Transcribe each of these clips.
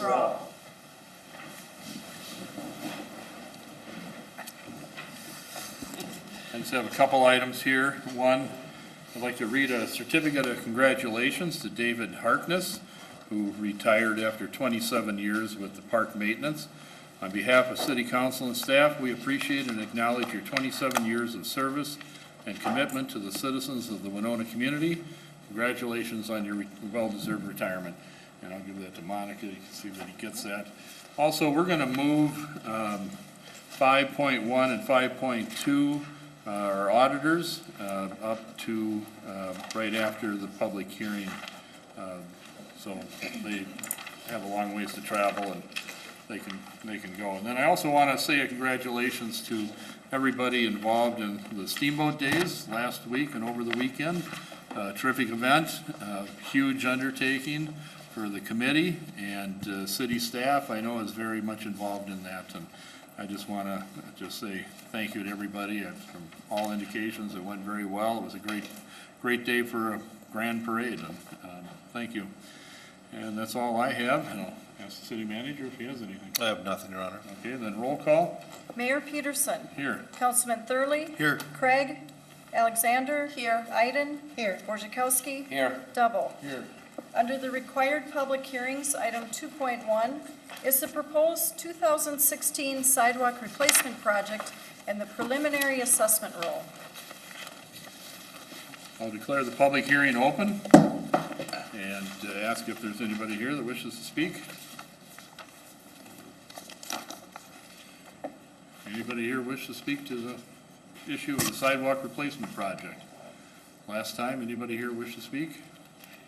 for all. I just have a couple items here. One, I'd like to read a certificate of congratulations to David Harkness, who retired after 27 years with the park maintenance. On behalf of City Council and staff, we appreciate and acknowledge your 27 years of service and commitment to the citizens of the Winona community. Congratulations on your well-deserved retirement. And I'll give that to Monica. You can see that he gets that. Also, we're going to move 5.1 and 5.2, our auditors, up to right after the public hearing. So they have a long ways to travel, and they can go. And then I also want to say a congratulations to everybody involved in the Steamboat Days last week and over the weekend. Terrific event, huge undertaking for the committee, and city staff I know is very much involved in that. And I just want to just say thank you to everybody. From all indications, it went very well. It was a great day for a grand parade. And thank you. And that's all I have. And I'll ask the city manager if he has anything. I have nothing, Your Honor. Okay, then roll call. Mayor Peterson. Here. Councilman Thurley. Here. Craig. Alexander. Here. Iden. Here. Borzakowski. Here. Double. Here. Under the required public hearings, item 2.1 is the proposed 2016 sidewalk replacement project and the preliminary assessment roll. I'll declare the public hearing open and ask if there's anybody here that wishes to speak. Anybody here wish to speak to the issue of the sidewalk replacement project? Last time, anybody here wish to speak?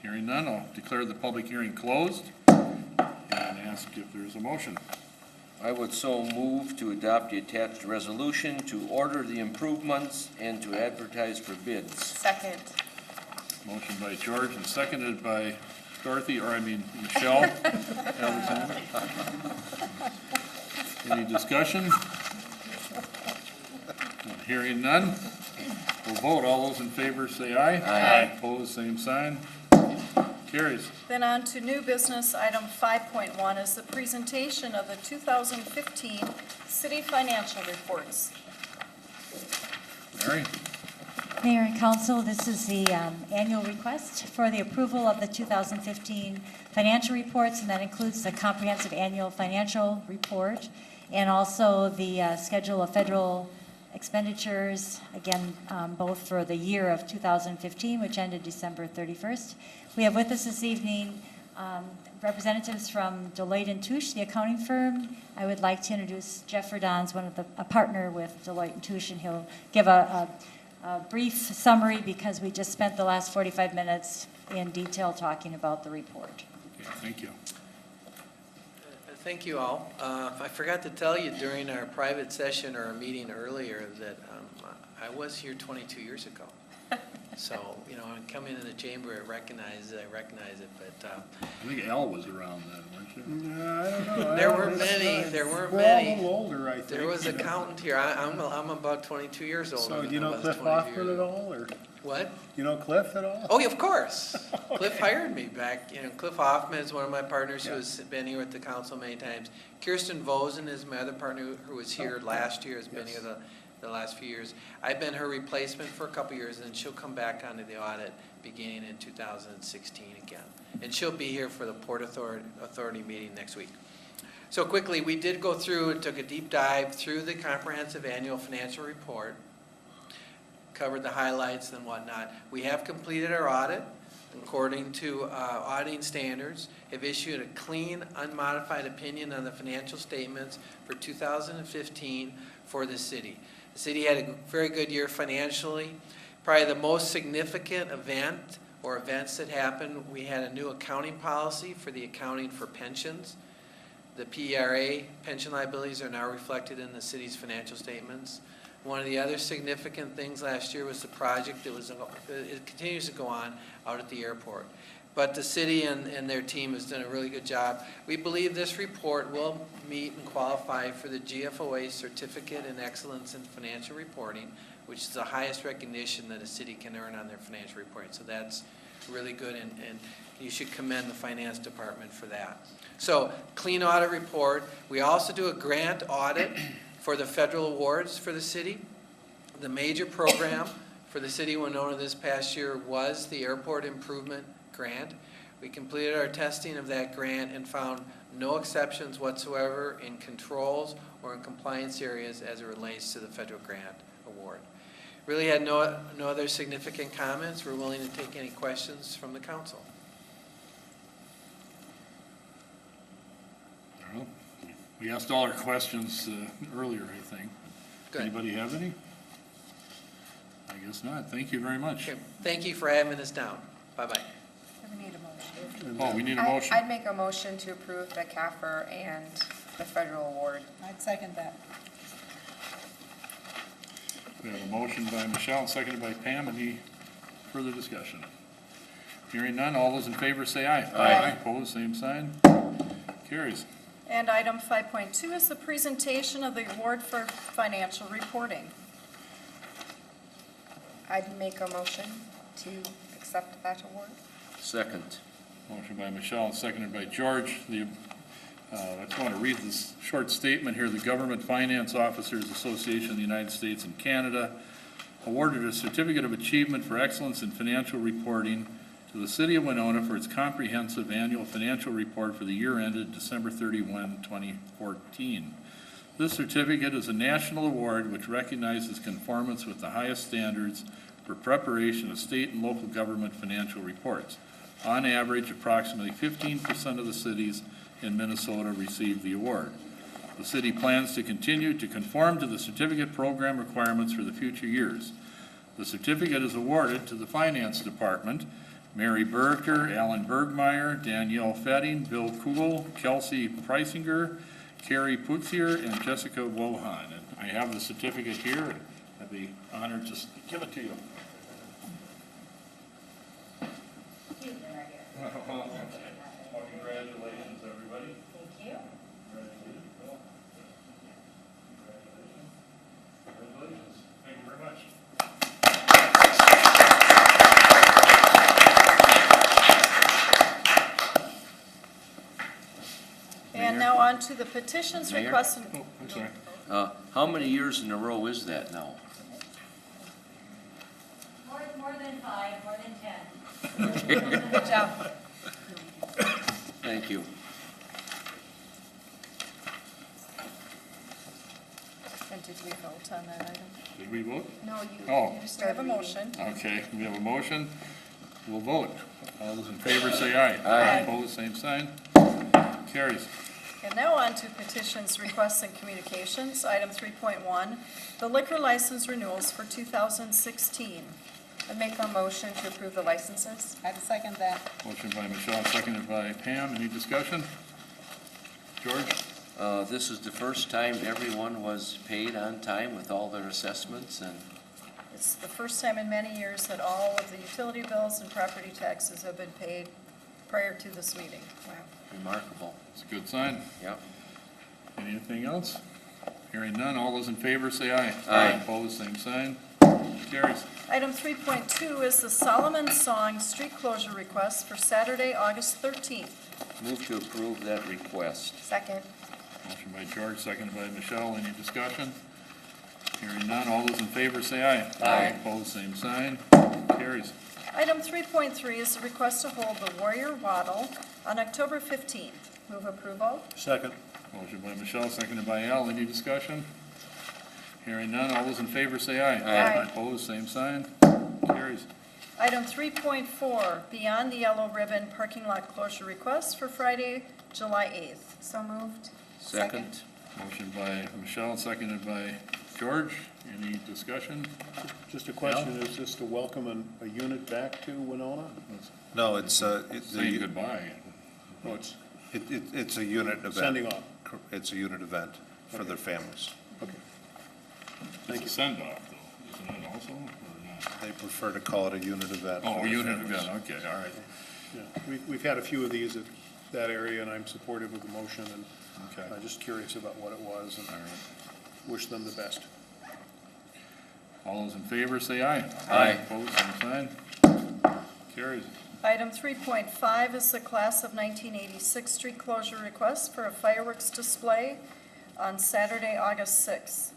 Hearing none, I'll declare the public hearing closed and ask if there's a motion. I would so move to adopt the attached resolution to order the improvements and to advertise for bids. Second. Motion by George and seconded by Michelle. Alexander. Any discussion? Hearing none, we'll vote. All those in favor say aye. Aye. Opposed, same sign. Carries. Then on to new business, item 5.1 is the presentation of the 2015 city financial reports. Mary? Mayor and Council, this is the annual request for the approval of the 2015 financial reports, and that includes the comprehensive annual financial report and also the schedule of federal expenditures, again, both for the year of 2015, which ended December 31st. We have with us this evening representatives from Deloitte & Touche, the accounting firm. I would like to introduce Jeff Verdon's a partner with Deloitte & Touche, and he'll give a brief summary because we just spent the last 45 minutes in detail talking about the report. Okay, thank you. Thank you all. I forgot to tell you during our private session or a meeting earlier that I was here 22 years ago. So, you know, I'm coming into the chamber, I recognize it, but I think Al was around then, weren't you? No, I don't know. there were many. We're all a little older, I think. There was an accountant here. I'm about 22 years older. So than do you I know was Cliff 22 years Hoffman at ago. all, or? What? You know Cliff at all? Oh, yeah, of course. Cliff hired me back. You know, Cliff Hoffman is one of my partners who has been here with the council many times. Kirsten Vosen is my other partner who was here last year, has been here the last few years. I've been her replacement for a couple years, and she'll come back onto the audit beginning in 2016 again. And she'll be here for the Port Authority meeting next week. So quickly, we did go through and took a deep dive through the comprehensive annual financial report, covered the highlights and whatnot. We have completed our audit according to auditing standards, have issued a clean, unmodified opinion on the financial statements for 2015 for the city. The city had a very good year financially. Probably the most significant event or events that happened, we had a new accounting policy for the accounting for pensions. The PERA pension liabilities are now reflected in the city's financial statements. One of the other significant things last year was the project that it continues to go on out at the airport. But the city and their team has done a really good job. We believe this report will meet and qualify for the GFOA Certificate in Excellence in Financial Reporting, which is the highest recognition that a city can earn on their financial reporting. So that's really good, and you should commend the finance department for that. So, clean audit report. We also do a grant audit for the federal awards for the city. The major program for the city of Winona this past year was the airport improvement grant. We completed our testing of that grant and found no exceptions whatsoever in controls or in compliance areas as it relates to the federal grant award. Really had no other significant comments. We're willing to take any questions from the council. Well, we asked all our questions earlier, I think. Good. Anybody have any? I guess not. Thank you very much. Okay, thank you for having us down. Bye-bye. We need a motion. Oh, we need a motion. I'd make a motion to approve the CAFR and the federal award. I'd second that. We have a motion by Michelle, seconded by Pam. Any further discussion? Hearing none, all those in favor say aye. Aye. Opposed, same sign. Carries. And item 5.2 is the presentation of the award for financial reporting. I'd make a motion to accept that award. Second. Motion by Michelle, seconded by George. I just want to read this short statement here. The Government Finance Officers Association of the United States and Canada awarded a Certificate of Achievement for Excellence in Financial Reporting to the City of Winona for its comprehensive annual financial report for the year ended December 31, 2014. This certificate is a national award which recognizes conformance with the highest standards for preparation of state and local government financial reports. On average, approximately 15% of the cities in Minnesota receive the award. The city plans to continue to conform to the certificate program requirements for the future years. The certificate is awarded to the Finance Department, Mary Berger, Alan Bergmeyer, Danielle Fetting, Bill Kuhl, Kelsey Preisinger, Carrie Putzier, and Jessica Wohan. And I have the certificate here, and I'd be honored to give it to you. Well, congratulations, everybody. Thank you. Congratulations, Bill. Congratulations. Thank you very much. And now on to the petitions, Mayor? requests, and Oh, I'm sorry. How many years in a row is that now? More than 5, more than 10. Good job. Thank you. and did we vote on that item? Did we vote? No, Oh. you just We have started a reading. motion. Okay, we have a motion. We'll vote. All those in favor say aye. Aye. Opposed, same sign. Carries. And now on to petitions, requests, and communications. Item 3.1, the liquor license renewals for 2016. I'd make a motion to approve the licenses. I'd second that. Motion by Michelle, seconded by Pam. Any discussion? George? This is the first time everyone was paid on time with all their assessments, and It's the first time in many years that all of the utility bills and property taxes have been paid prior to this meeting. Wow. remarkable. It's a good sign. Yep. Anything else? Hearing none, all those in favor say aye. Aye. Opposed, same sign. Carries. Item 3.2 is the Solomon Song street closure request for Saturday, August 13th. Move to approve that request. Second. Motion by George, seconded by Michelle. Any discussion? Hearing none, all those in favor say aye. Aye. Opposed, same sign. Carries. Item 3.3 is the request to hold the Warrior Waddle on October 15th. Move approval. Second. Motion by Michelle, seconded by Al. Any discussion? Hearing none, all those in favor say aye. Aye. Opposed, same sign. Carries. Item 3.4, Beyond the Yellow Ribbon parking lot closure request for Friday, July 8th. So moved. Second. Motion by Michelle, seconded by George. Any discussion? Just a question, is this to welcome a unit back to Winona? No, it's, Saying goodbye. No, it's it's a unit event. sending off. It's a unit event for their families. Okay. It's a send-off, though, isn't it also, or not? They prefer to call it a unit event. Oh, for their unit families. event, okay, all right. Yeah, we've had a few of these at that area, and I'm supportive of the motion, and Okay. I'm just curious about what it was, and All right. wish them the best. All those in favor say aye. Aye. Opposed, same sign. Carries. Item 3.5 is the class of 1986 street closure request for a fireworks display on Saturday, August 6th.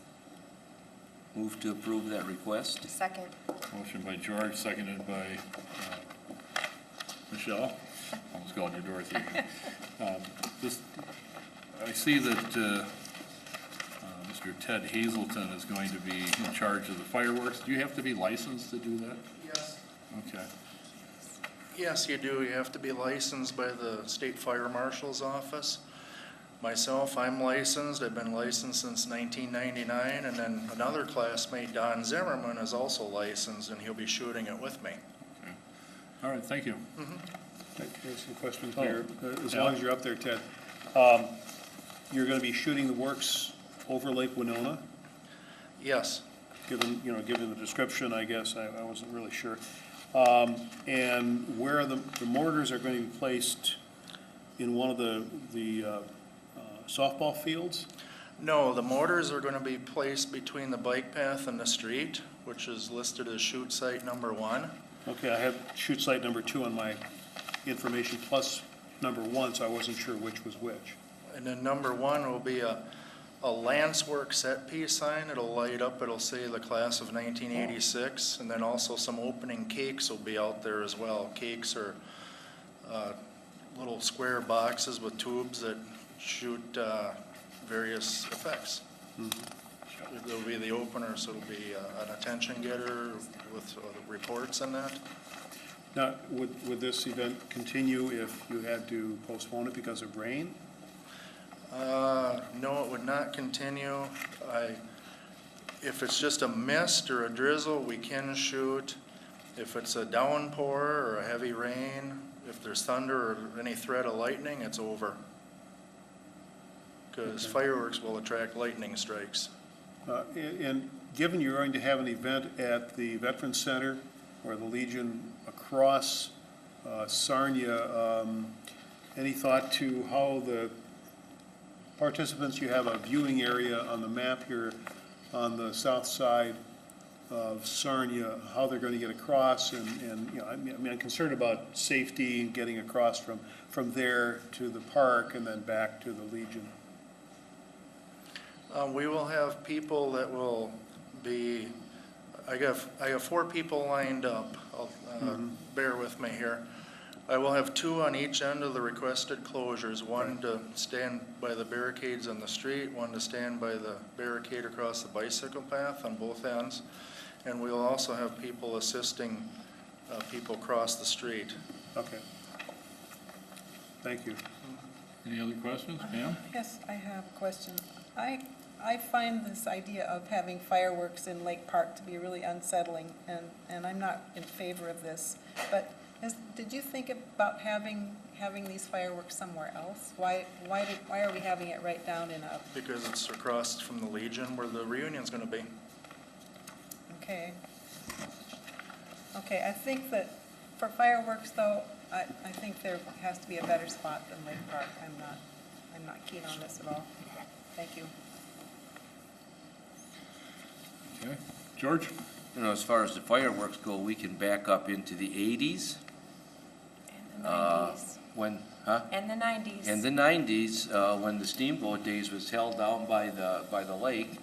Move to approve that request. Second. Motion by George, seconded by Michelle. Almost called you Dorothy. This, I see that Mr. Ted Hazelton is going to be in charge of the fireworks. Do you have to be licensed to do that? Yes. Okay. Yes, you do. You have to be licensed by the State Fire Marshal's Office. Myself, I'm licensed. I've been licensed since 1999, and then another classmate, Don Zimmerman, is also licensed, and he'll be shooting it with me. Okay. All right, thank you. There's some questions Oh, here. As yeah. long as you're up there, Ted. You're going to be shooting the works over Lake Winona? Yes. Given the description, I guess, I wasn't really sure. And where the mortars are going to be placed in one of the softball fields? No, the mortars are going to be placed between the bike path and the street, which is listed as shoot site number 1. Okay, I have shoot site number 2 on my information plus number 1, so I wasn't sure which was which. And then number 1 will be a Lance Work set piece sign. It'll light up, it'll say the class of 1986, and then also some opening cakes will be out there as well. Cakes are little square boxes with tubes that shoot various effects. There'll be the opener, so it'll be an attention getter with reports and that. Now, would this event continue if you had to postpone it because of rain? No, it would not continue. If it's just a mist or a drizzle, we can shoot. If it's a downpour or a heavy rain, if there's thunder or any threat of lightning, it's over. Because fireworks will attract lightning strikes. And given you're going to have an event at the Veterans Center or the Legion across Sarnia, any thought to how the participants, you have a viewing area on the map here on the south side of Sarnia, how they're going to get across, and I'm concerned about safety and getting across from there to the park and then back to the Legion. We will have people that will be, I have 4 people lined up. Bear with me here. I will have 2 on each end of the requested closures, one to stand by the barricades on the street, one to stand by the barricade across the bicycle path on both ends. And we will also have people assisting people cross the street. Okay. Thank you. Any other questions, Pam? Yes, I have a question. I find this idea of having fireworks in Lake Park to be really unsettling, and I'm not in favor of this. But did you think about having these fireworks somewhere else? Why are we having it right down in a? Because it's across from the Legion where the reunion's going to be. Okay. Okay, I think that for fireworks though, I think there has to be a better spot than Lake Park. I'm not keen on this at all. Thank you. Okay. George? As far as the fireworks go, we can back up into the 80s. And the 90s. When, And the 90s. In the 90s, when the Steamboat Days was held down by the lake,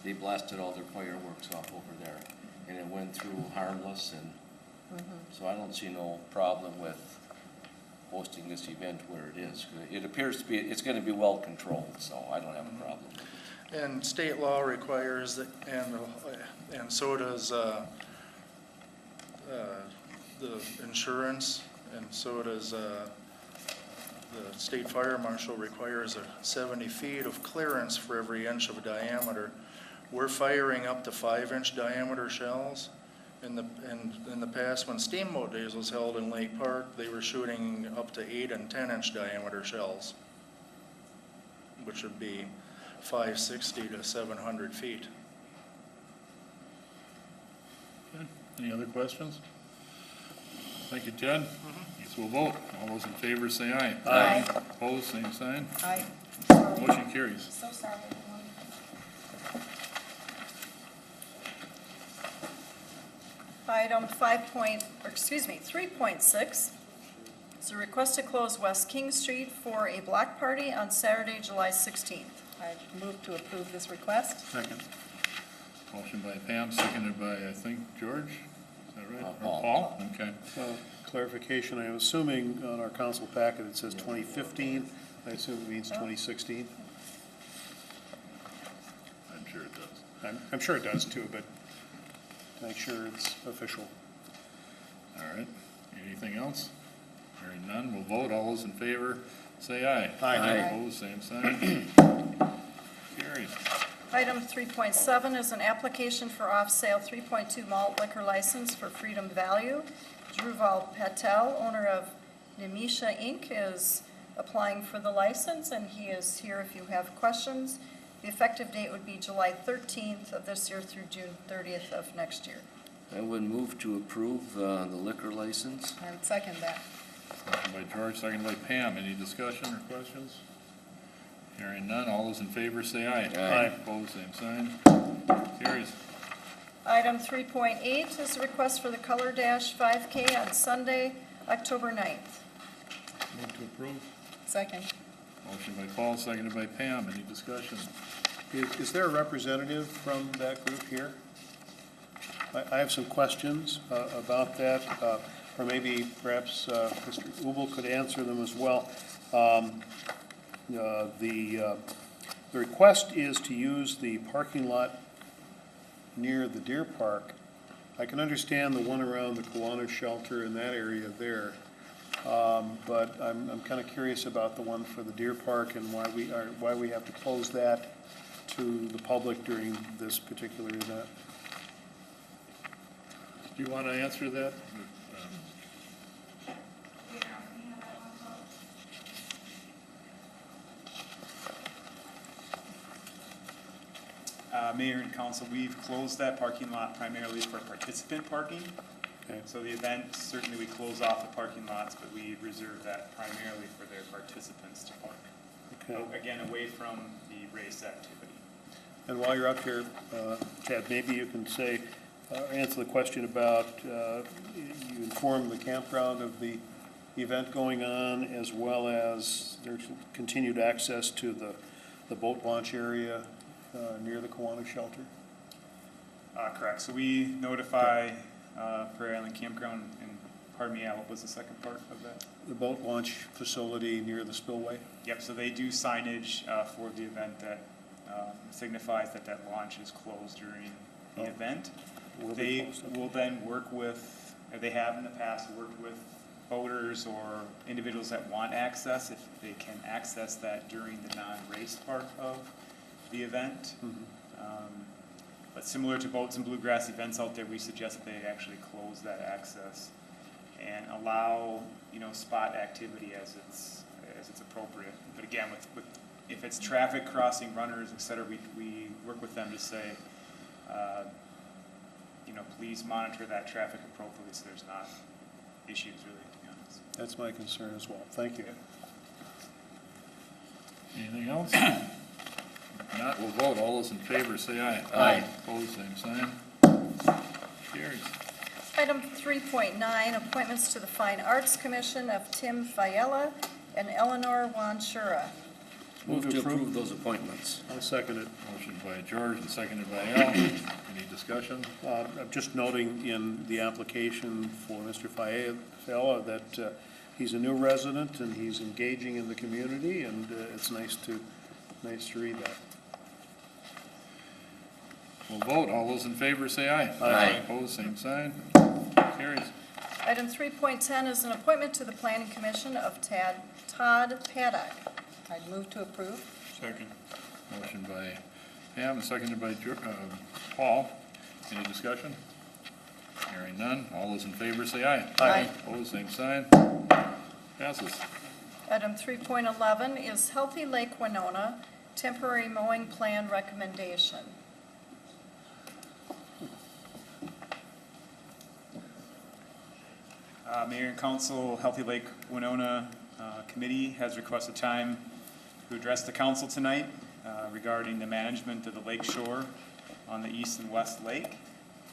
they blasted all their fireworks off over there. And it went through harmless, and so I don't see no problem with hosting this event where it is. It appears to be, it's going to be well controlled, so I don't have a problem. And state law requires that, and so does the insurance, and so does the state fire marshal requires 70 feet of clearance for every inch of diameter. We're firing up to 5-inch diameter shells. In the past, when Steamboat Days was held in Lake Park, they were shooting up to 8 and 10-inch diameter shells, which would be 560 to 700 feet. Okay. Any other questions? Thank you, Ted. Guess we'll vote. All those in favor say aye. Aye. Opposed, same sign. Aye. Motion carries. So sorry, everyone. Item 3.6 It's a request to close West King Street for a block party on Saturday, July 16th. I move to approve this request. Second. Motion by Pam, seconded by, I think, George, is that right? Or Paul. Paul, okay. Clarification, I'm assuming on our council packet it says 2015. I assume it means 2016. I'm sure it does. I'm sure it does too, but to make sure it's official. All right, anything else? Hearing none, we'll vote. All those in favor, say aye. Aye. Opposed, same sign. Carries. Item 3.7 is an application for off-sale 3.2 malt liquor license for Freedom Value. Dhruval Patel, owner of Nimisha Inc., is applying for the license, and he is here if you have questions. The effective date would be July 13th of this year through June 30th of next year. I would move to approve the liquor license. I would second that. Motion by George, seconded by Pam. Any discussion or questions? Hearing none, all those in favor say aye. Aye. Opposed, same sign. Carries. Item 3.8 is a request for the Color Dash 5K on Sunday, October 9th. Move to approve. Second. Motion by Paul, seconded by Pam. Any discussion? Is there a representative from that group here? I have some questions about that, or maybe perhaps Mr. Ubel could answer them as well. The request is to use the parking lot near the deer park. I can understand the one around the Kiwanis shelter in that area there, but I'm kind of curious about the one for the deer park and why we have to close that to the public during this particular event. Do you want to answer that? Mayor and council, we've closed that parking lot primarily for participant parking. Okay. So the event, certainly we close off the parking lots, but we reserve that primarily for their participants to park. Okay. Again, away from the race activity. And while you're up here, Chad, maybe you can say, answer the question about, you inform the campground of the event going on, as well as there's continued access to the boat launch area near the Kiwanis shelter? Correct. So we notify Prairie Island Campground, and pardon me, what was the second part of that? The boat launch facility near the spillway? Yep, so they do signage for the event that signifies that that launch is closed during the event. Will be They closed, will then work with, or they have in the past, worked with boaters or individuals that want access, if they can access that during the non-race part of the event. But similar to boats and bluegrass events out there, we suggest that they actually close that access and allow, spot activity as it's appropriate. But again, with if it's traffic crossing, runners, et cetera, we work with them to say, please monitor that traffic appropriately so there's not issues, really, to be honest. That's my concern as well. Thank you. Anything else? If not, we'll vote. All those in favor say aye. Aye. Opposed, same sign. Carries. Item 3.9, appointments to the Fine Arts Commission of Tim Fiella and Eleanor Wanchura. Move to approve those appointments. I'll second it. Motion by George and seconded by Al. Any discussion? I'm just noting in the application for Mr. Fiella that he's a new resident and he's engaging in the community, and it's nice to read that. We'll vote. All those in favor say aye. Aye. Opposed, same sign. Carries. Item 3.10 is an appointment to the Planning Commission of Todd Paddock. I'd move to approve. Second. Motion by Pam and seconded by Paul. Any discussion? Hearing none. All those in favor say aye. Aye. Opposed, same sign. Passes. Item 3.11 is Healthy Lake Winona temporary mowing plan recommendation. Mayor and Council, Healthy Lake Winona Committee has requested time to address the council tonight regarding the management of the lake shore on the east and west lake.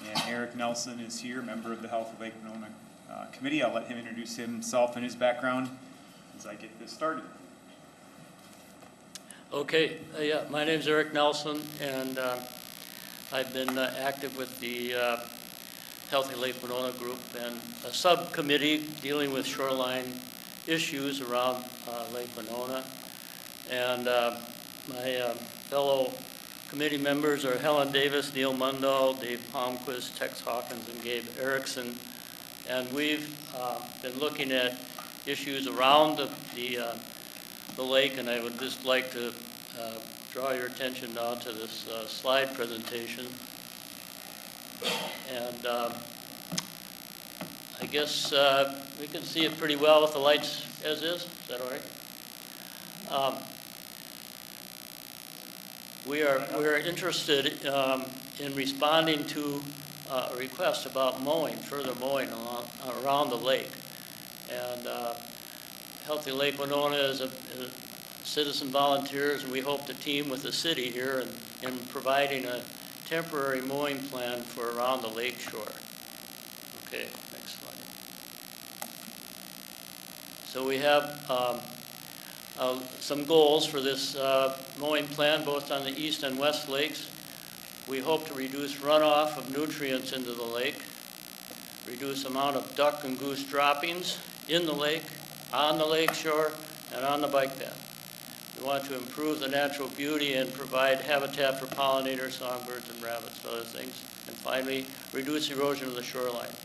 And Eric Nelson is here, member of the Healthy Lake Winona committee. I'll let him introduce himself and his background as I get this started. Okay, yeah, my name's Eric Nelson, and I've been active with the Healthy Lake Winona group and a subcommittee dealing with shoreline issues around Lake Winona. And my fellow committee members are Helen Davis, Neil Mundahl, Dave Palmquist, Tex Hawkins, and Gabe Erickson. And we've been looking at issues around the lake, and I would just like to draw your attention now to this slide presentation. And I guess we can see it pretty well with the lights as is. Is that all right? We're interested in responding to a request about mowing, further mowing around the lake. And Healthy Lake Winona is a citizen volunteers, and we hope to team with the city here in providing a temporary mowing plan for around the lake shore. Okay, next slide. So we have some goals for this mowing plan, both on the east and west lakes. We hope to reduce runoff of nutrients into the lake, reduce amount of duck and goose droppings in the lake, on the lake shore, and on the bike path. We want to improve the natural beauty and provide habitat for pollinators, songbirds, and rabbits, and other things. And finally, reduce erosion of the shoreline.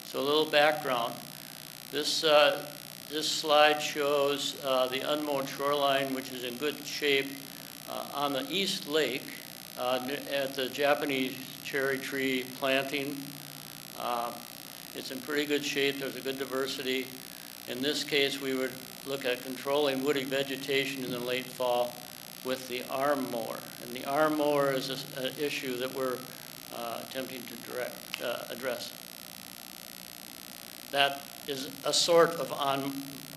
So a little background. This slide shows the unmowed shoreline, which is in good shape on the East Lake at the Japanese cherry tree planting. It's in pretty good shape. There's a good diversity. In this case, we would look at controlling woody vegetation in the late fall with the arm mower. And the arm mower is an issue that we're attempting to address. That is a sort of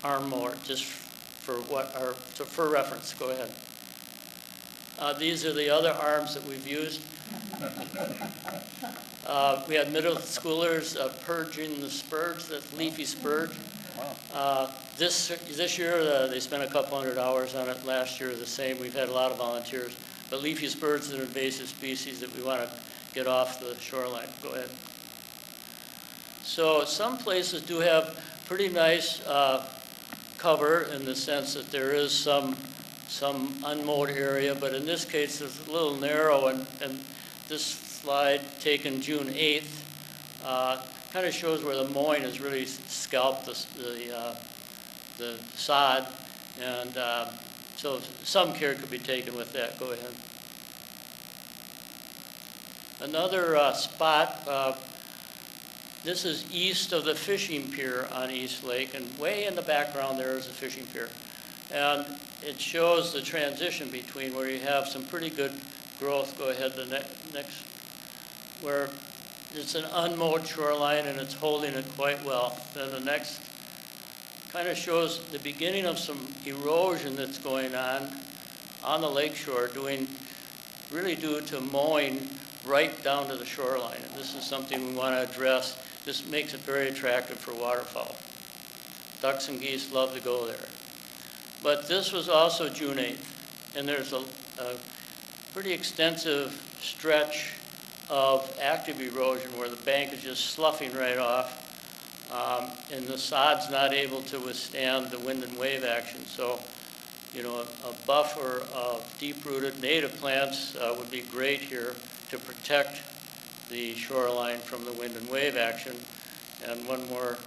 arm mower, just for reference. Go ahead. These are the other arms that we've used. We had middle schoolers purging the spurge, the leafy spurge. This year, they spent a couple hundred hours on it. Last year, the same. We've had a lot of volunteers. But leafy spurge is an invasive species that we want to get off the shoreline. Go ahead. So some places do have pretty nice cover in the sense that there is some unmowed area, but in this case, it's a little narrow, and this slide taken June 8th kind of shows where the mowing has really scalped the sod, and so some care could be taken with that. Go ahead. Another spot, this is east of the fishing pier on East Lake, and way in the background there is a fishing pier. And it shows the transition between where you have some pretty good growth. Go ahead, the next, where it's an unmowed shoreline and it's holding it quite well. Then the next kind of shows the beginning of some erosion that's going on the lake shore, really due to mowing right down to the shoreline. And this is something we want to address. This makes it very attractive for waterfowl. Ducks and geese love to go there. But this was also June 8th, and there's a pretty extensive stretch of active erosion where the bank is just sloughing right off, and the sod's not able to withstand the wind and wave action. So, you know, a buffer of deep-rooted native plants would be great here to protect the shoreline from the wind and wave action. And one more,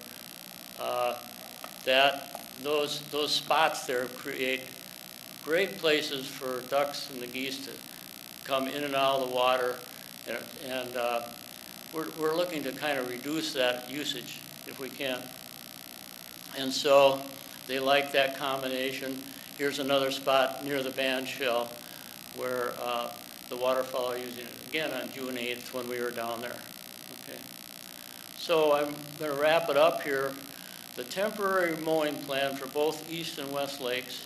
those spots there create great places for ducks and the geese to come in and out of the water, and we're looking to kind of reduce that usage if we can. And so they like that combination. Here's another spot near the band shell where the waterfowl are using it, again on June 8th when we were down there. Okay. So I'm going to wrap it up here. The temporary mowing plan for both East and West Lakes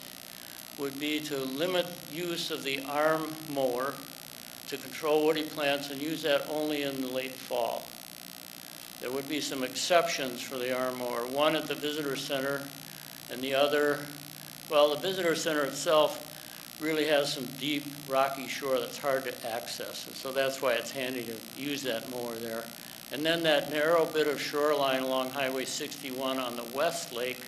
would be to limit use of the arm mower to control woody plants and use that only in the late fall. there would be some exceptions for the arm mower. One at the visitor center, and the other, well, the visitor center itself really has some deep rocky shore that's hard to access, and so that's why it's handy to use that mower there. And then that narrow bit of shoreline along Highway 61 on the West Lake,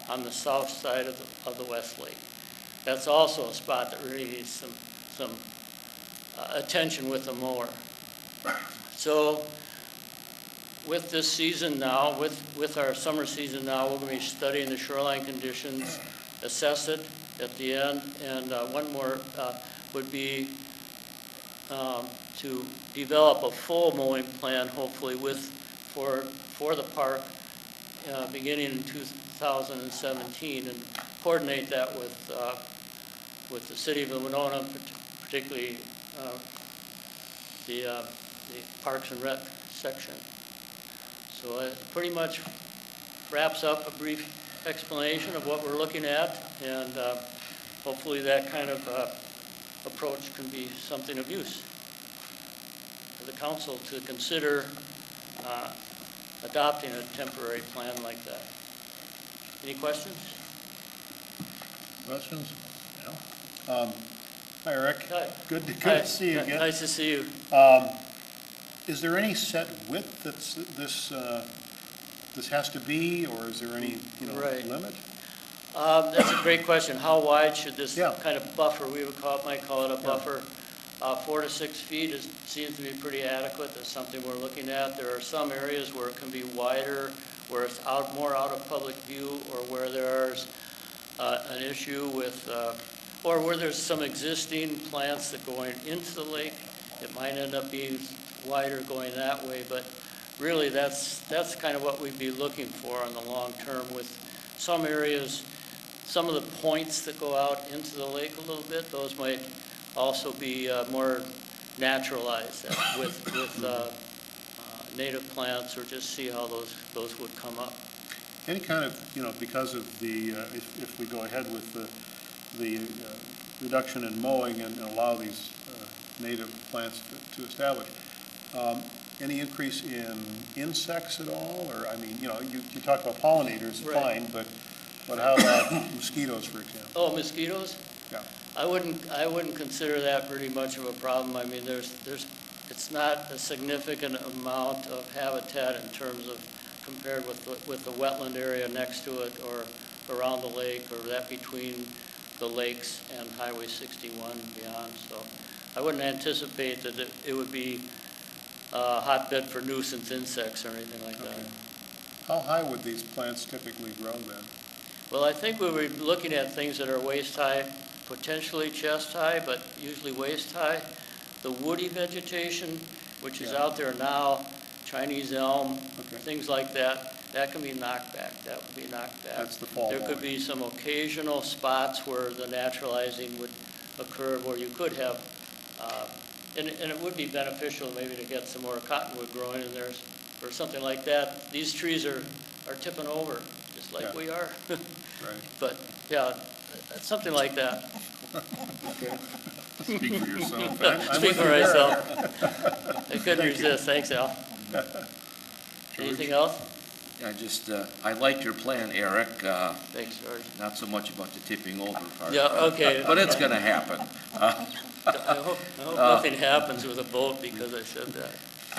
on the south side of the West Lake. That's also a spot that really needs some attention with the mower. So with this season now, with our summer season now, we're going to be studying the shoreline conditions, assess it at the end, and one more would be to develop a full mowing plan, hopefully for the park beginning in 2017, and coordinate that with the city of Winona, particularly the Parks and Rec section. So it pretty much wraps up a brief explanation of what we're looking at, and hopefully that kind of approach can be something of use for the council to consider adopting a temporary plan like that. Any questions? Questions? Hi, Eric. Hi. Good Hi. to see you again. Nice to see you. Is there any set width that's this has to be, or is there any, Right. limit? That's a great question. How wide should this Yeah. kind of buffer, we might call it a buffer? 4 to 6 feet seems to be pretty adequate. That's something we're looking at. There are some areas where it can be wider, where it's more out of public view, or where there's an issue with, or where there's some existing plants that going into the lake. It might end up being wider going that way, but really that's kind of what we'd be looking for on the long term with some areas. Some of the points that go out into the lake a little bit, those might also be more naturalized with native plants, or just see how those would come up. Any kind of, because of the, if we go ahead with the reduction in mowing and allow these native plants to establish, any increase in insects at all? Or, I mean, you talk about pollinators, Right. fine, but how about mosquitoes, for example? Oh, mosquitoes? Yeah. I wouldn't consider that pretty much of a problem. I mean, it's not a significant amount of habitat in terms of compared with the wetland area next to it, or around the lake, or that between the lakes and Highway 61 and beyond. So I wouldn't anticipate that it would be a hotbed for nuisance insects or anything like that. Okay. How high would these plants typically grow then? Well, I think we were looking at things that are waist high, potentially chest high, but usually waist high. The woody vegetation, which is out there now, Chinese elm, things like that, that can be knocked back. That would be knocked back. That's the fall There could mowing. be some occasional spots where the naturalizing would occur, where you could have, and it would be beneficial maybe to get some more cottonwood growing in there or something like that. These trees are tipping over, just like we are. Right. But, yeah, something like that. Speak for yourself. Speak for myself. I couldn't resist. Thanks, Al. Anything else? I like your plan, Eric. Thanks, George. Not so much about the tipping over part. Yeah, okay. But it's gonna happen. I hope nothing happens with a boat because I said that.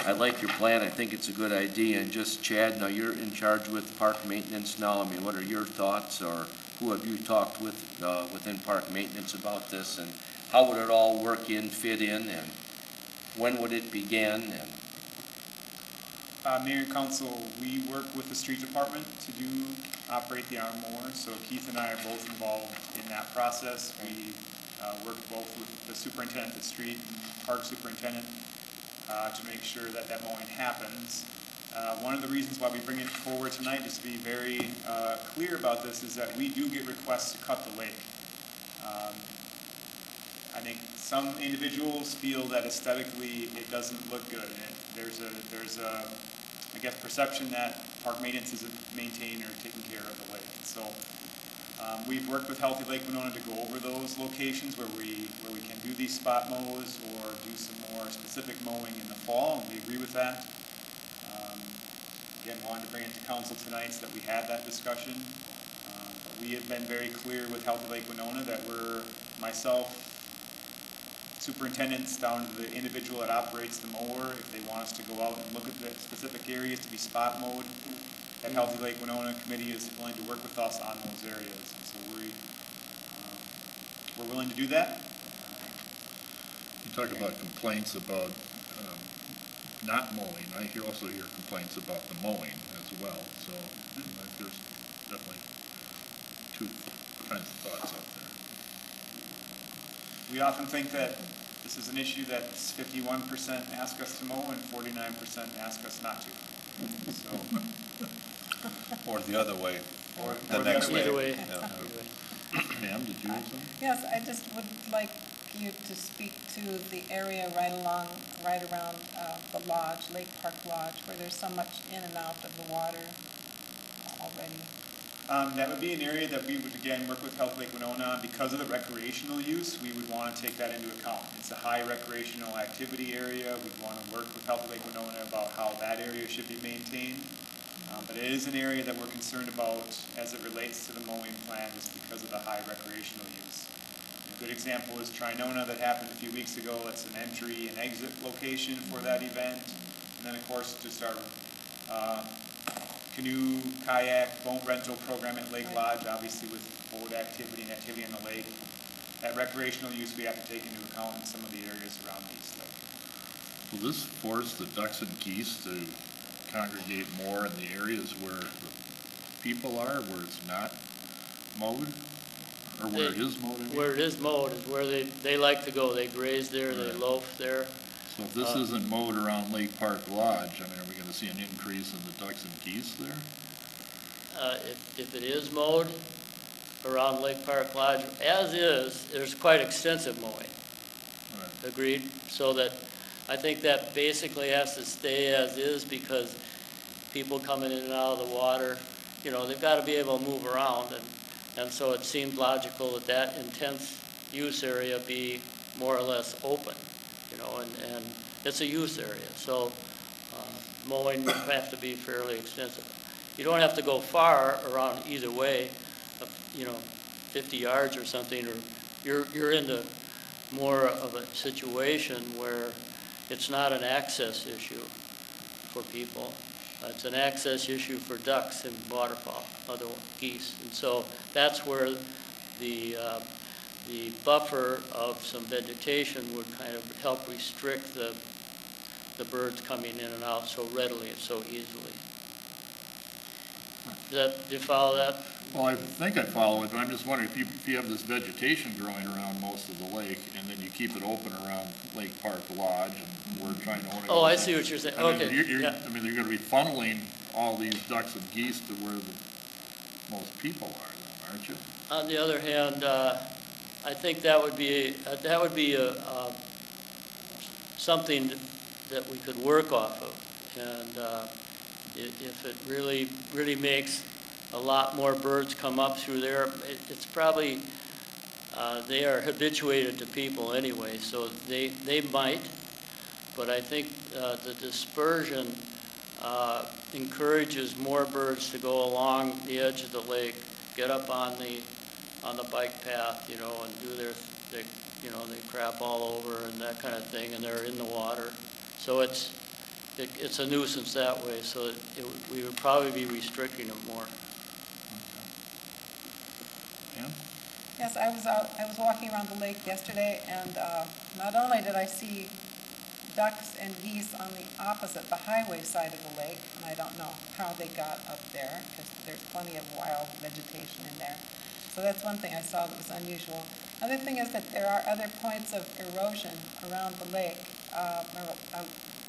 I like your plan. I think it's a good idea. And just, Chad, now you're in charge with park maintenance now. I mean, what are your thoughts, or who have you talked with within park maintenance about this? And how would it all fit in, and when would it begin? And Mayor and Council, we work with the street department to operate the arm mower, so Keith and I are both involved in that process. We work both with the superintendent of the street and park superintendent to make sure that mowing happens. One of the reasons why we bring it forward tonight, just to be very clear about this, is that we do get requests to cut the lake. I think some individuals feel that aesthetically it doesn't look good. There's a I guess, perception that park maintenance isn't maintaining or taking care of the lake. So we've worked with Healthy Lake Winona to go over those locations where we can do these spot mows or do some more specific mowing in the fall, and we agree with that. again, wanted to bring it to council tonight so that we had that discussion. But we have been very clear with Healthy Lake Winona that myself, superintendents down to the individual that operates the mower, if they want us to go out and look at the specific areas to be spot mowed, that Healthy Lake Winona Committee is willing to work with us on those areas. And so we're willing to do that. You talk about complaints about not mowing. I also hear complaints about the mowing as well. So there's definitely two kinds of thoughts out there. We often think that this is an issue that 51% ask us to mow and 49% ask us not to. So, Or the other way. or The or next Either way. Yeah. Pam, did you have something? Yes, I just would like you to speak to the area right around the lodge, Lake Park Lodge, where there's so much in and out of the water already. That would be an area that we would, again, work with Health Lake Winona on. Because of the recreational use, we would want to take that into account. It's a high recreational activity area. We'd want to work with Health Lake Winona about how that area should be maintained. But it is an area that we're concerned about as it relates to the mowing plan, just because of the high recreational use. A good example is Trinona that happened a few weeks ago. It's an entry and exit location for that event. And then, of course, just our canoe, kayak, boat rental program at Lake Lodge, obviously with boat activity and activity on the lake. That recreational use we have to take into account in some of the areas around the East Lake. Will this force the ducks and geese to congregate more in the areas where the people are, where it's not mowed? Or where it is mowed? I mean? Where it is mowed is where they like to go. They graze there, they Right. loaf there. So if this isn't mowed around Lake Park Lodge, I mean, are we gonna see an increase in the ducks and geese there? If it is mowed around Lake Park Lodge, as is, there's quite extensive mowing. Right. Agreed? So that, I think that basically has to stay as is, because people coming in and out of the water, you know, they've got to be able to move around, and so it seemed logical that that intense use area be more or less open, you know, and it's a use area, so mowing would have to be fairly extensive. You don't have to go far around either way, you know, 50 yards or something, or you're into more of a situation where it's not an access issue for people. It's an access issue for ducks and waterfowl, other geese. And so that's where the buffer of some vegetation would kind of help restrict the birds coming in and out so readily and so easily. Do you follow that? Well, I think I follow it, but I'm just wondering if you have this vegetation growing around most of the lake, and then you keep it open around Lake Park Lodge, and we're trying to own it. Oh, I see what you're saying. I mean, Okay. Yeah. I mean, they're gonna be funneling all these ducks and geese to where the most people are, then, aren't you? On the other hand, I think that would be something that we could work off of. And if it really makes a lot more birds come up through there, it's probably, they are habituated to people anyway, so they might. But I think the dispersion encourages more birds to go along the edge of the lake, get up on the bike path, you know, and do they crap all over and that kind of thing, and they're in the water. So it's a nuisance that way, so we would probably be restricting them more. Pam? Yes, I was walking around the lake yesterday, and not only did I see ducks and geese on the opposite, the highway side of the lake, and I don't know how they got up there, because there's plenty of wild vegetation in there. So that's one thing I saw that was unusual. Other thing is that there are other points of erosion around the lake,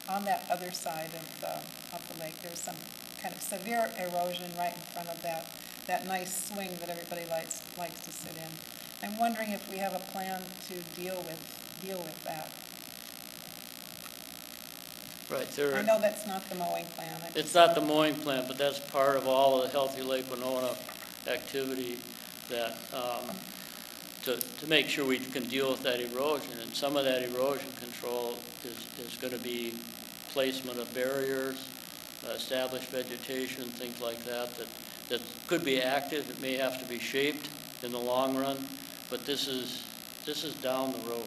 on that other side of the lake. There's some kind of severe erosion right in front of that nice swing that everybody likes to sit in. I'm wondering if we have a plan to deal with that. Right. I know that's not the mowing plan. It's not the mowing plan, but that's part of all of the Healthy Lake Winona activity that, to make sure we can deal with that erosion. And some of that erosion control is going to be placement of barriers, established vegetation, things like that, that could be active. It may have to be shaped in the long run, but this is down the road.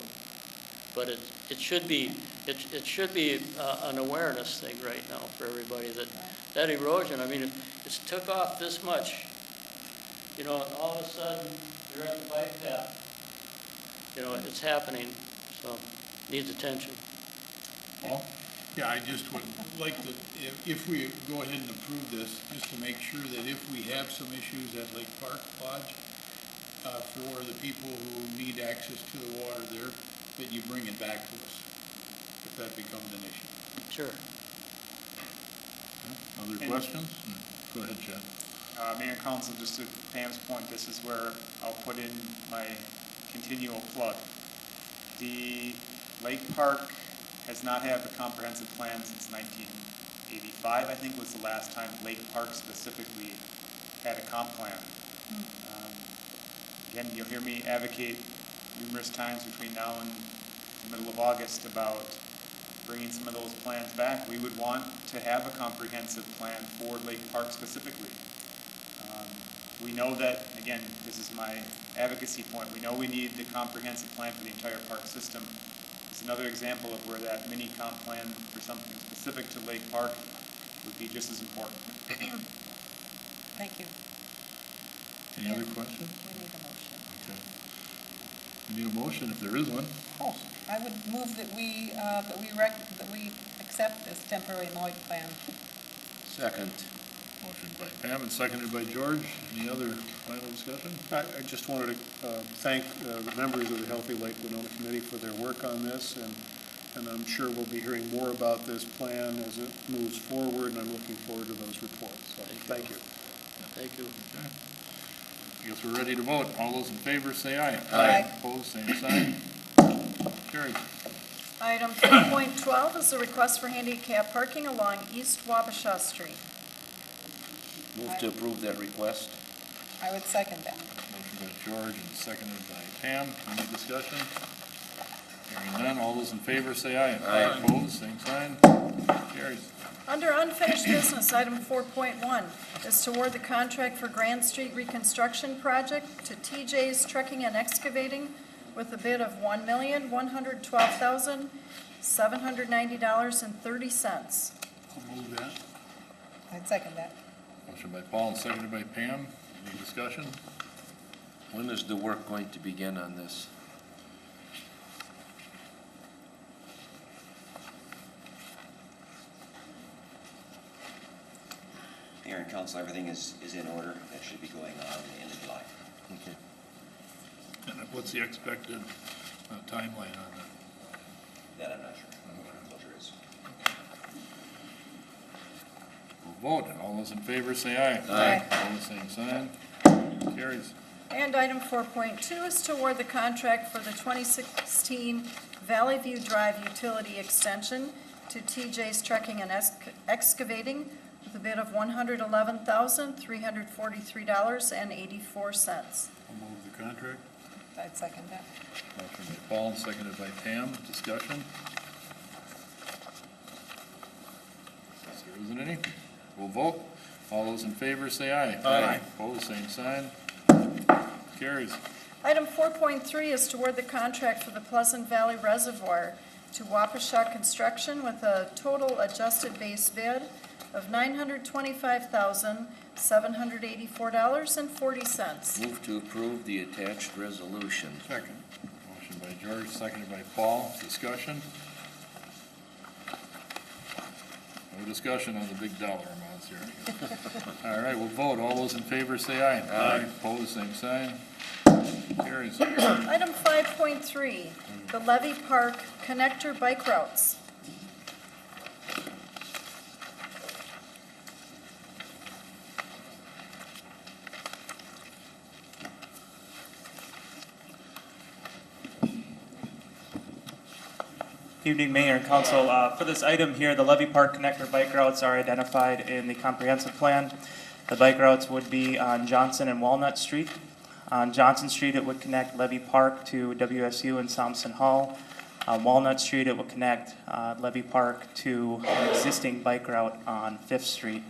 But it should be an awareness thing right now for everybody that erosion. I mean, it's took off this much, you know, and all of a sudden you're at the bike path. You know, it's happening, so needs attention. Paul? Yeah, I just would like to, if we go ahead and approve this, just to make sure that if we have some issues at Lake Park Lodge, for the people who need access to the water there, that you bring it back to us, if that becomes an issue. Sure. Other questions? Go ahead, Chad. Mayor and Council, just to Pam's point, this is where I'll put in my continual plug. The Lake Park has not had a comprehensive plan since 1985, I think was the last time Lake Park specifically had a comp plan. Again, you'll hear me advocate numerous times between now and the middle of August about bringing some of those plans back. We would want to have a comprehensive plan for Lake Park specifically. We know that, again, this is my advocacy point, we know we need the comprehensive plan for the entire park system. It's another example of where that mini comp plan for something specific to Lake Park would be just as important. Thank you. Any other questions? We need a motion. Okay. We need a motion if there is one. Oh, I would move that we accept this temporary noise plan. Second. Motion by Pam and seconded by George. Any other final discussion? I just wanted to thank the members of the Healthy Lake Winona Committee for their work on this, and I'm sure we'll be hearing more about this plan as it moves forward, and I'm looking forward to those reports. So, thank you. Thank you. Okay. I guess we're ready to vote. All those in favor say aye. Aye. Opposed, same sign. Carried. Item 3.12 is a request for handicap parking along East Wabasha Street. Move to approve that request. I would second that. Motion by George and seconded by Pam. Any discussion? Hearing none. All those in favor say aye. Aye. Opposed, same sign. Carries. Under unfinished business, item 4.1 is to award the contract for Grand Street reconstruction project to TJ's Trucking and Excavating with a bid of $1,112,790.30. I'll move that. I'd second that. Motion by Paul and seconded by Pam. Any discussion? When is the work going to begin on this? Mayor and council, everything is in order. That should be going on at the end of July. Okay. And what's the expected timeline on that? That I'm not sure. Closure is. We'll vote. All those in favor say aye. Aye. Opposed, same sign. Carries. And item 4.2 is to award the contract for the 2016 Valley View Drive Utility Extension to TJ's Trucking and Excavating with a bid of $111,343.84. I'll move the contract. I'd second that. Motion by Paul and seconded by Pam. Discussion? Yes, there isn't any. We'll vote. All those in favor say aye. Aye. Opposed, same sign. Carries. Item 4.3 is to award the contract for the Pleasant Valley Reservoir to Wapasha Construction with a total adjusted base bid of $925,784.40. Move to approve the attached resolution. Second. Motion by George, seconded by Paul. Discussion? No discussion on the big dollar amounts here. All right, we'll vote. All those in favor say aye. Aye. Opposed, same sign. Carries. Item 5.3, the Levy Park Connector Bike Routes. Evening, Mayor and Council. For this item here, the Levy Park Connector bike routes are identified in the comprehensive plan. The bike routes would be on Johnson and Walnut Street. On Johnson Street, it would connect Levy Park to WSU and Thompson Hall. On Walnut Street, it will connect Levy Park to an existing bike route on Fifth Street.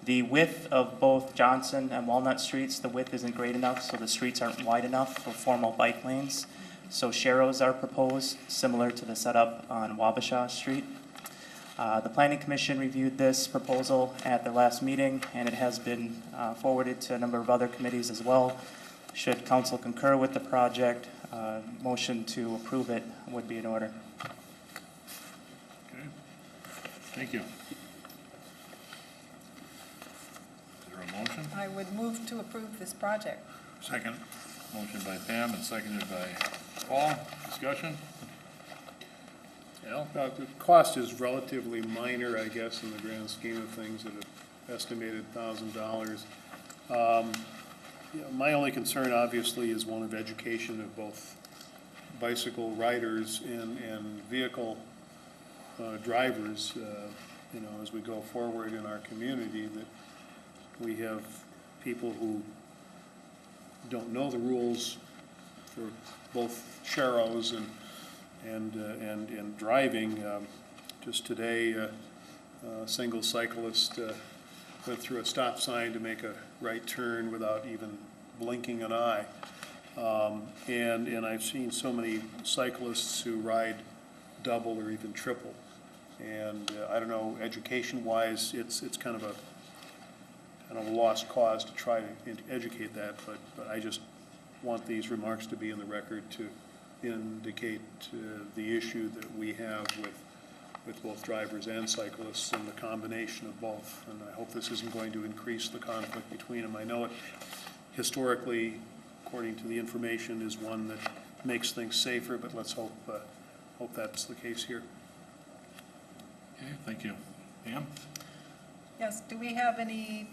The width of both Johnson and Walnut Streets, the width isn't great enough, so the streets aren't wide enough for formal bike lanes. So sharrows are proposed, similar to the setup on Wabasha Street. The Planning Commission reviewed this proposal at their last meeting, and it has been forwarded to a number of other committees as well. Should council concur with the project, motion to approve it would be in order. Okay, thank you. Is there a motion? I would move to approve this project. Second. Motion by Pam and seconded by Paul. Discussion? Al? The cost is relatively minor, I guess, in the grand scheme of things, at an estimated $1,000. My only concern, obviously, is one of education of both bicycle riders and vehicle drivers, as we go forward in our community, that we have people who don't know the rules for both sharrows and driving. Just today, a single cyclist went through a stop sign to make a right turn without even blinking an eye. And I've seen so many cyclists who ride double or even triple. And I don't know, education-wise, it's kind of a lost cause to try to educate that, but I just want these remarks to be in the record to indicate the issue that we have with both drivers and cyclists and the combination of both. And I hope this isn't going to increase the conflict between them. I know it historically, according to the information, is one that makes things safer, but let's hope that's the case here. Okay, thank you. Pam? Yes, do we have any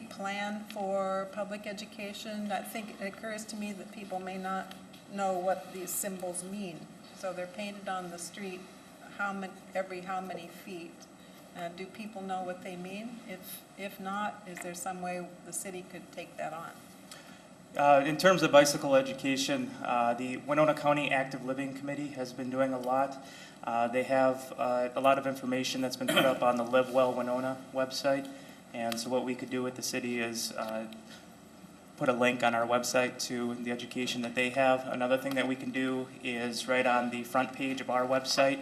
plan for public education? I think it occurs to me that people may not know what these symbols mean. So they're painted on the street every how many feet? Do people know what they mean? If not, is there some way the city could take that on? In terms of bicycle education, the Winona County Active Living Committee has been doing a lot. They have a lot of information that's been put up on the Live Well Winona website. And so what we could do with the city is put a link on our website to the education that they have. Another thing that we can do is right on the front page of our website,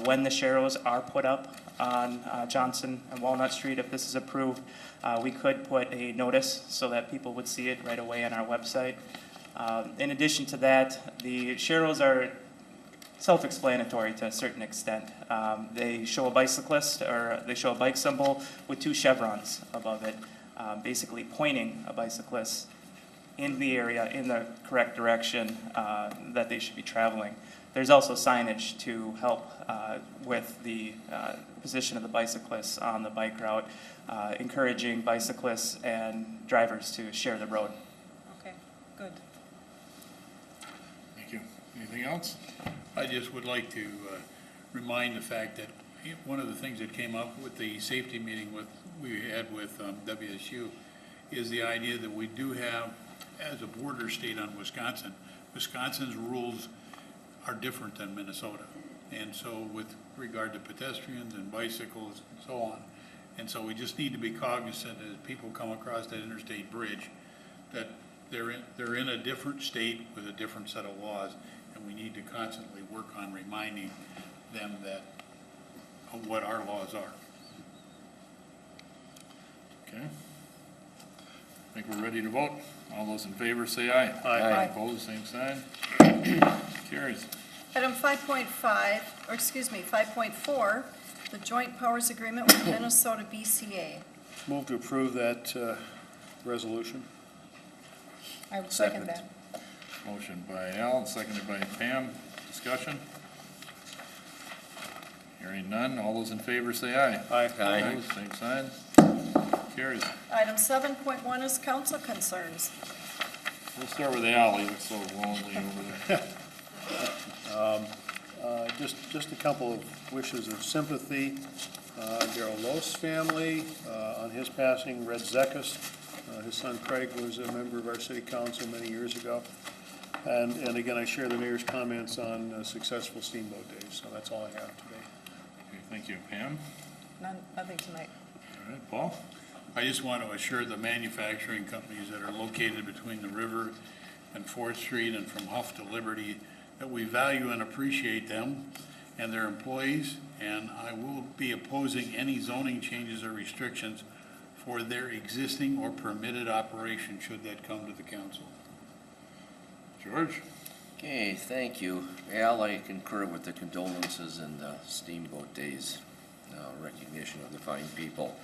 when the sharrows are put up on Johnson and Walnut Street, if this is approved, we could put a notice so that people would see it right away on our website. In addition to that, the sharrows are self-explanatory to a certain extent. They show a bicyclist, or they show a bike symbol with two chevrons above it, basically pointing a bicyclist in the area in the correct direction that they should be traveling. There's also signage to help with the position of the bicyclists on the bike route, encouraging bicyclists and drivers to share the road. Okay, good. Thank you. Anything else? I just would like to remind the fact that one of the things that came up with the safety meeting we had with WSU is the idea that we do have, as a border state on Wisconsin, Wisconsin's rules are different than Minnesota. And so with regard to pedestrians and bicycles and so on. And so we just need to be cognizant as people come across that interstate bridge that they're in a different state with a different set of laws, and we need to constantly work on reminding them of what our laws are. Okay. I think we're ready to vote. All those in favor say aye. Aye. Opposed, same sign. Carries. Item 5.4, the joint powers agreement with Minnesota BCA. Move to approve that resolution. I would second that. Motion by Al and seconded by Pam. Discussion? Hearing none. All those in favor say aye. Aye. Opposed, same sign. Carries. Item 7.1 is council concerns. We'll start with Al. He looks so lonely over there. Just a couple of wishes of sympathy. Darrell Lowe's family, on his passing, Red Zekas, his son Craig was a member of our city council many years ago. And again, I share the mayor's comments on successful steamboat days, so that's all I have today. Okay, thank you. Pam? Nothing tonight. All right, Paul? I just want to assure the manufacturing companies that are located between the river and 4th Street and from Huff to Liberty that we value and appreciate them and their employees, and I will be opposing any zoning changes or restrictions for their existing or permitted operation should that come to the council. George? Okay, thank you. Al, I concur with the condolences and the steamboat days, recognition of the fine people.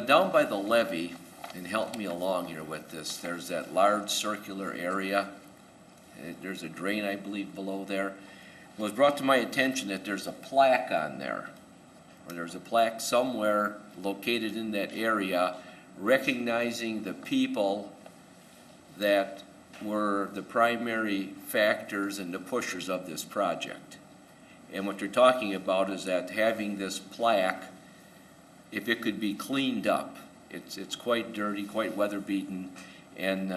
Down by the levee, and help me along here with this, there's that large circular area. There's a drain, I believe, below there. It was brought to my attention that there's a plaque on there, or there's a plaque somewhere located in that area recognizing the people that were the primary factors and the pushers of this project. And what you're talking about is that having this plaque, if it could be cleaned up, it's quite dirty, quite weather-beaten, and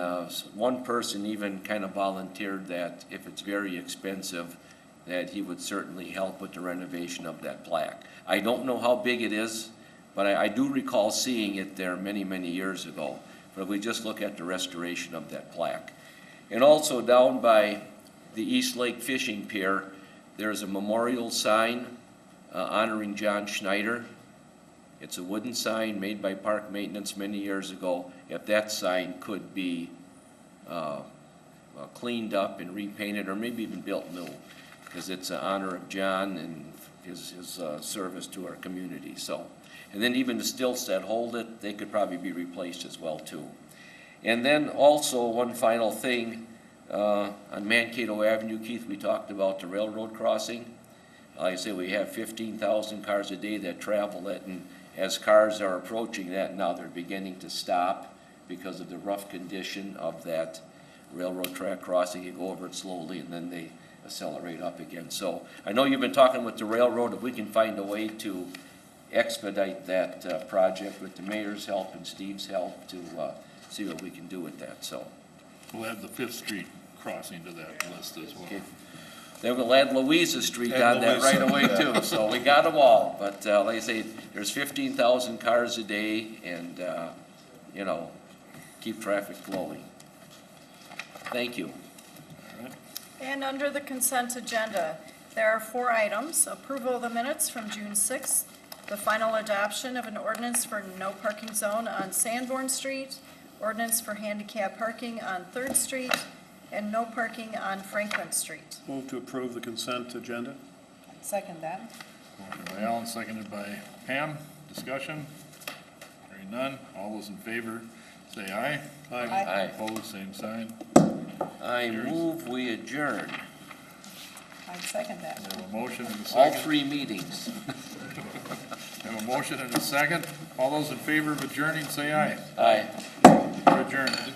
one person even kind of volunteered that if it's very expensive, that he would certainly help with the renovation of that plaque. I don't know how big it is, but I do recall seeing it there many, many years ago. But if we just look at the restoration of that plaque. And also down by the East Lake Fishing Pier, there's a memorial sign honoring John Schneider. It's a wooden sign made by Park Maintenance many years ago. If that sign could be cleaned up and repainted, or maybe even built new, because it's an honor of John and his service to our community. So, and then even the stilts that hold it, they could probably be replaced as well too. And then also one final thing, on Mankato Avenue, Keith, we talked about the railroad crossing. Like I say, we have 15,000 cars a day that travel it, and as cars are approaching that now, they're beginning to stop because of the rough condition of that railroad track crossing. You go over it slowly and then they accelerate up again. So I know you've been talking with the railroad. If we can find a way to expedite that project with the mayor's help and Steve's help to see what we can do with that. So We'll add the 5th Street crossing to that list as well. okay. Then we'll add Louisa Street on that right away too, so we got them all. But like I say, there's 15,000 cars a day and, you know, keep traffic flowing. Thank you. All right. And under the consent agenda, there are 4 items: approval of the minutes from June 6th, the final adoption of an ordinance for no parking zone on Sanborn Street, ordinance for handicap parking on 3rd Street, and no parking on Franklin Street. Move to approve the consent agenda. Second that. Motion by Alan, seconded by Pam. Discussion? Hearing none. All those in favor, say aye. Aye. Aye. Opposed, same sign. I move we adjourn. I second We that. have a motion and a All second. 3 meetings. We have a motion and a second. All those in favor of adjourning, say aye. Aye. We're adjourned.